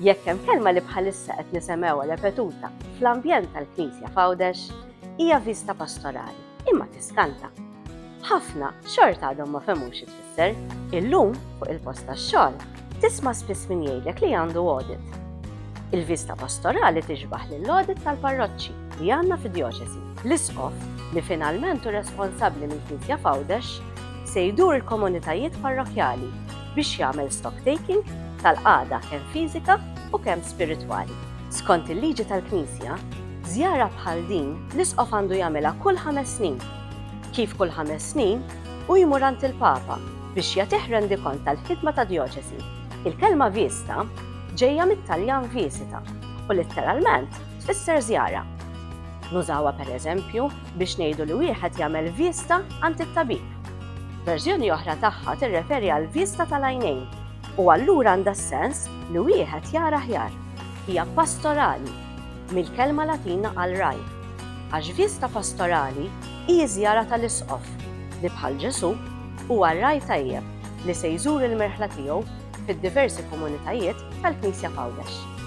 Jekk hemm kelma li bħalissa qed nisemgħuha repetuta fl-ambjent tal-Knisja f'Għawdex hija vista pastorali, imma tiskanta. Ħafna xorta għadhom ma femux x'tfisser, illum fuq il-post tax-xogħol tisma' spiss min jgħidlek li għandu audit. Il-vista pastorali tixbaħ lill-audit tal-parroċċi li għandna fid-djoċesi. L-isqof li finalment hu responsabbli mill-Knisja f'Għawdex se jdur il-komunitajiet parrokjali biex jagħmel stock-taking tal-qagħda kemm fiżika u kemm spiritwali. Skont il-liġi tal-Knisja, żjara bħal din l-isqof għandu jagħmilha kull 5 snin. Kif kull 5 snin u jmur għand il-Papa biex jagħtih rendikont tal-ħidma ta' djoċesi. Il-kelma vista ġejja mit-Taljan visita u letteralment tfisser żjara. Nużawha pereżempju biex ngħidu li wieħed jagħmel vista għand it-tabib. Verżjoni oħra tagħha tirreferi għal vista tal-għajnejn u allura għandha sens li wieħed jara aħjar. Hija pastorali mill-kelma Latina għal raj. Għax vista pastorali hija żjara tal-isqof li bħal Ġesu huwa raj tajjeb li se jżur il-merħla tiegħu fid-diversi komunitajiet tal-Knisja f'Għawdex.